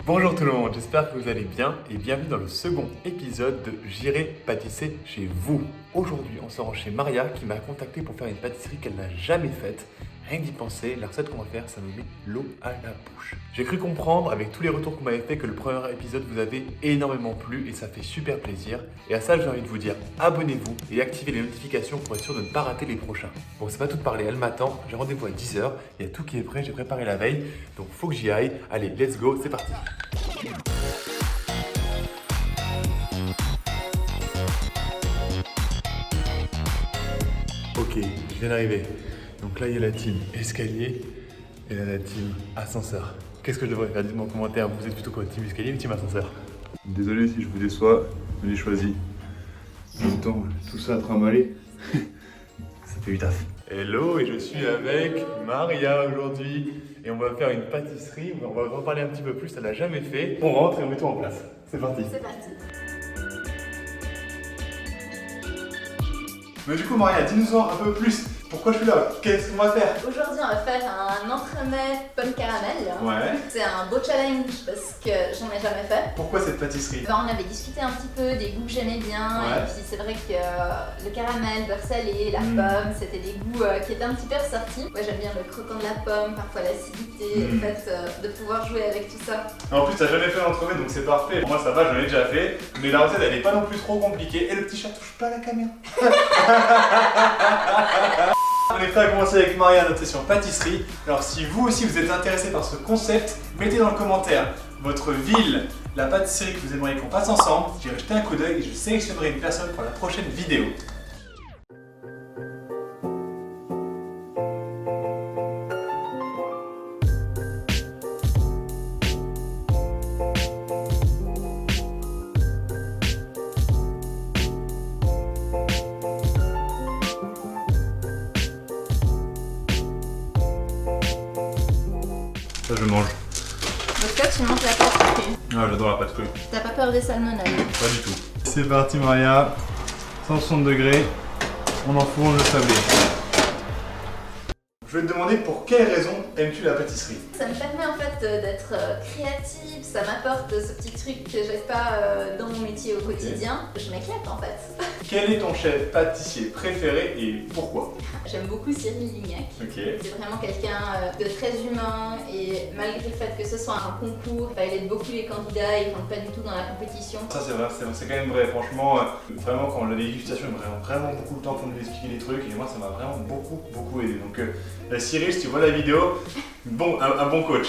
Bonjour tout le monde, j'espère que vous allez bien et bienvenue dans le second épisode de J'irai pâtisser chez vous. Aujourd'hui, on se rend chez Maria qui m'a contacté pour faire une pâtisserie qu'elle n'a jamais faite. Rien que d'y penser, la recette qu'on va faire, ça me met l'eau à la bouche. J'ai cru comprendre avec tous les retours qu'on m'avait fait que le premier épisode vous avait énormément plu et ça fait super plaisir. Et à ça, j'ai envie de vous dire abonnez-vous et activez les notifications pour être sûr de ne pas rater les prochains. Bon, c'est pas tout de parler, elle m'attend, j'ai rendez-vous à 10h, il y a tout qui est prêt, j'ai préparé la veille, donc faut que j'y aille. Allez, let's go, c'est parti. Ok, je viens d'arriver. Donc là, il y a la team escalier et là, la team ascenseur. Qu'est-ce que je devrais faire? Dites-moi en commentaire, vous êtes plutôt quoi, team escalier ou team ascenseur? Désolé si je vous déçois, mais j'ai choisi. En même temps, tout ça à trimballer, ça fait du taf. Hello, et je suis avec Maria aujourd'hui. Et on va faire une pâtisserie, on va en parler un petit peu plus, elle l'a jamais fait. On rentre et on met tout en place. C'est parti. C'est parti. Mais du coup, Maria, dis-nous-en un peu plus. Pourquoi je suis là? Qu'est-ce qu'on va faire? Aujourd'hui, on va faire un entremets pomme caramel. Ouais. C'est un beau challenge parce que j'en ai jamais fait. Pourquoi cette pâtisserie? On avait discuté un petit peu des goûts que j'aimais bien. Ouais. Et puis c'est vrai que le caramel, beurre salé, la pomme, c'était des goûts qui étaient un petit peu ressortis. Moi j'aime bien le croquant de la pomme, parfois l'acidité, le fait de pouvoir jouer avec tout ça. En plus, t'as jamais fait l'entremet, donc c'est parfait. Pour moi, ça va, j'en ai déjà fait. Mais la recette, elle est pas non plus trop compliquée. Et le petit chat touche pas à la caméra. On est prêt à commencer avec Maria notre session pâtisserie. Alors si vous aussi vous êtes intéressé par ce concept, mettez dans le commentaire votre ville, la pâtisserie que vous aimeriez qu'on passe ensemble. J'irai jeter un coup d'œil et je sélectionnerai une personne pour la prochaine vidéo. Ça je mange. Donc toi tu manges la pâte crue. Ah j'adore la pâte crue. T'as pas peur des salmonelles? Pas du tout. C'est parti Maria, 160 degrés, on enfourne le sablé. Je vais te demander pour quelle raison aimes-tu la pâtisserie? Ça me permet en fait d'être créative, ça m'apporte ce petit truc que j'ai pas dans mon métier au quotidien. Je m'éclate en fait. Quel est ton chef pâtissier préféré et pourquoi? J'aime beaucoup Cyril Lignac. Ok. C'est vraiment quelqu'un de très humain et malgré le fait que ce soit un concours, il aide beaucoup les candidats, il ne rentre pas du tout dans la compétition. Ça c'est vrai, c'est quand même vrai, franchement, vraiment quand la dégustation il me prend vraiment beaucoup de temps pour nous expliquer les trucs et moi ça m'a vraiment beaucoup aidé. Donc Cyril, si tu vois la vidéo, bon, un bon coach.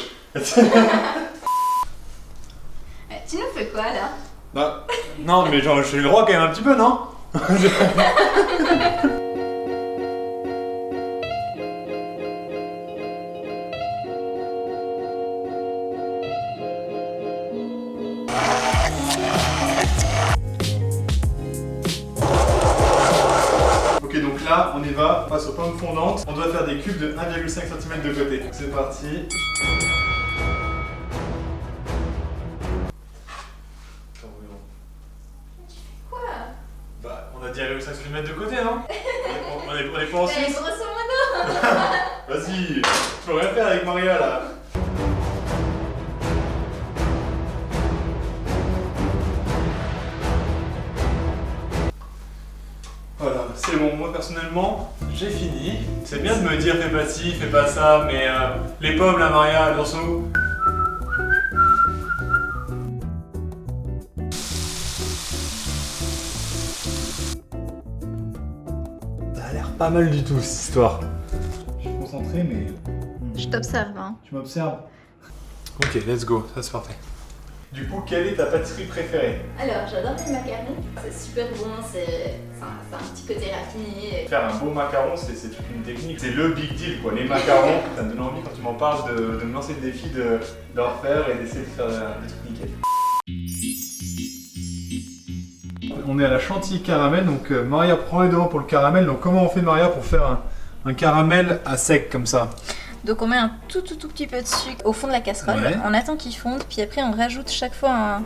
Tu nous fais quoi là? Bah, non mais genre je suis le roi quand même un petit peu, non? Ok, donc là on y va, on passe aux pommes fondantes. On doit faire des cubes de 1,5 cm de côté. Donc c'est parti. Quoi? Bah, on a dit 1,5 cm de côté, non? On est pas en Eh, Suisse. grosso modo. Vas-y, tu peux rien faire avec Maria là. Voilà, c'est bon, moi personnellement, j'ai fini. C'est bien de me dire fais pas ci, fais pas ça, mais les pommes là Maria, elles en sont où? Ça a l'air pas mal du tout cette histoire. Je suis concentré mais Je t'observe, hein. tu m'observes. Ok, let's go, ça c'est parfait. Du coup, quelle est ta pâtisserie préférée? Alors, j'adore les macarons. C'est super bon, c'est un petit côté raffiné. Faire un beau macaron, c'est toute une technique. C'est le big deal quoi. Les macarons, ça me donne envie quand tu m'en parles de me lancer le défi de leur faire et d'essayer de faire des trucs nickel. On est à la chantilly caramel, donc Maria prend les devants pour le caramel. Donc comment on fait Maria pour faire un caramel à sec comme ça? Donc on met un tout petit peu de sucre au fond de la casserole, Ouais. on attend qu'il fonde, puis après on rajoute chaque fois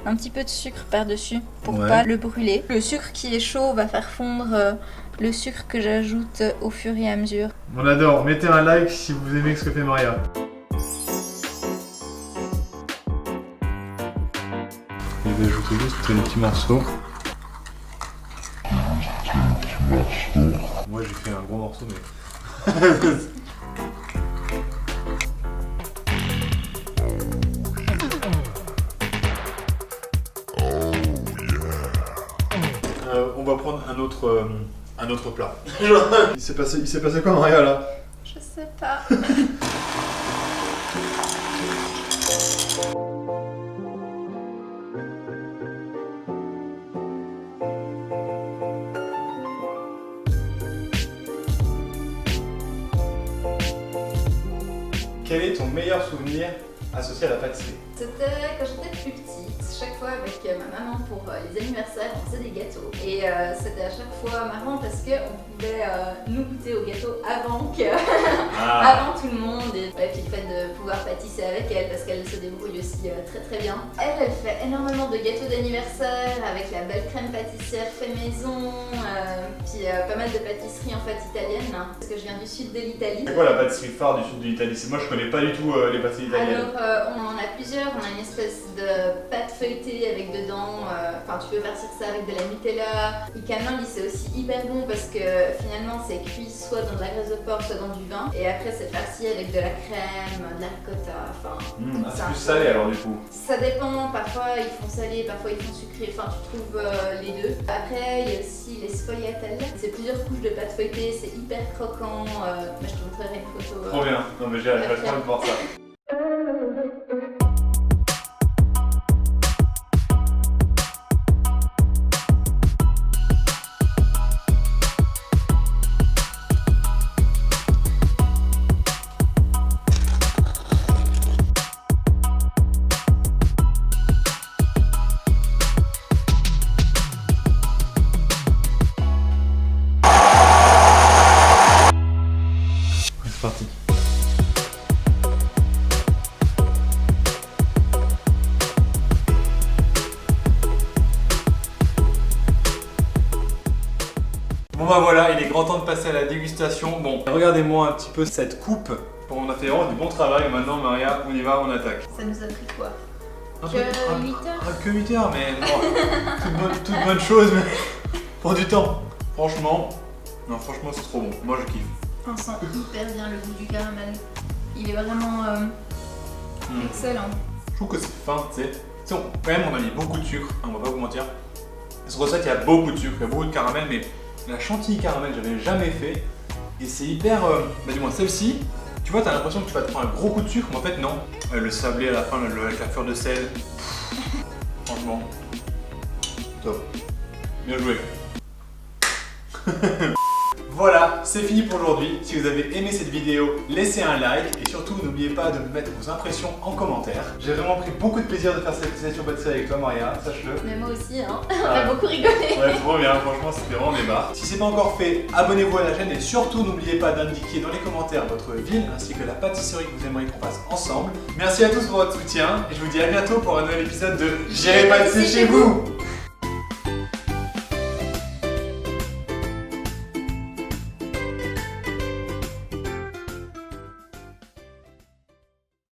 un petit peu de sucre par-dessus pour Ouais. pas le brûler. Le sucre qui est chaud va faire fondre le sucre que j'ajoute au fur et à mesure. On adore, mettez un like si vous aimez ce que fait Maria. Il va ajouter juste les petits morceaux. Moi j'ai fait un gros morceau mais... On va prendre un autre plat. Il s'est passé quoi Maria là? Je sais pas. Quel est ton meilleur souvenir associé à la pâtisserie? C'était quand j'étais plus petite, chaque fois avec ma maman pour les anniversaires, on faisait des gâteaux. Et c'était à chaque fois marrant parce qu'on pouvait nous goûter au gâteau avant avant tout le monde. Et puis le fait de pouvoir pâtisser avec elle parce qu'elle se débrouille aussi très très bien. Elle fait énormément de gâteaux d'anniversaire avec la belle crème pâtissière fait maison, puis pas mal de pâtisseries en fait italiennes, hein, parce que je viens du sud de l'Italie. C'est quoi la pâtisserie phare du sud de l'Italie? Moi je connais pas du tout les pâtisseries italiennes. Alors on en a plusieurs, on a une espèce de pâte feuilletée avec dedans, enfin tu peux farcir ça avec de la Nutella. Il cannoli c'est aussi hyper bon parce que finalement c'est cuit soit dans de la graisse de porc soit dans du vin et après c'est farci avec de la crème, de la ricotta, enfin... c'est plus salé alors du coup? Ça dépend, parfois ils font salé, parfois ils font sucré, enfin tu trouves les deux. Après il y a aussi les sfogliatelle, c'est plusieurs couches de pâte feuilletée, c'est hyper croquant, mais je te montrerai une photo. Trop bien, non mais j'ai trop envie de voir ça. C'est parti. Bon bah voilà, il est grand temps de passer à la dégustation. Bon, regardez-moi un petit peu cette coupe. Bon, on a fait vraiment du bon travail. Maintenant Maria, on y va, on attaque. Ça nous a pris quoi? Un Que peu- 8 heures. Que 8 heures, mais bon, toute bonne chose, mais pour du temps. Franchement, non, franchement c'est trop bon. Moi je kiffe. On sent hyper bien le goût du caramel. Il est vraiment excellent. Je trouve que c'est fin, tu sais. Quand même, on a mis beaucoup de sucre, hein, on va pas vous mentir. Cette recette, il y a beaucoup de sucre, il y a beaucoup de caramel, mais la chantilly caramel, j'avais jamais fait. Et c'est hyper. Du moins, celle-ci, tu vois, t'as l'impression que tu vas te prendre un gros coup de sucre, mais en fait, non. Le sablé à la fin, avec la fleur de sel. Franchement, top. Bien joué. Voilà, c'est fini pour aujourd'hui. Si vous avez aimé cette vidéo, laissez un like et surtout n'oubliez pas de me mettre vos impressions en commentaire. J'ai vraiment pris beaucoup de plaisir de faire cette session pâtisserie avec toi Maria, sache-le. Mais moi aussi, hein. On a beaucoup rigolé. Ouais, trop bien, franchement c'était vraiment des barres. Si c'est pas encore fait, abonnez-vous à la chaîne et surtout n'oubliez pas d'indiquer dans les commentaires votre ville ainsi que la pâtisserie que vous aimeriez qu'on fasse ensemble. Merci à tous pour votre soutien et je vous dis à bientôt pour un nouvel épisode de J'irai pâtisser chez vous.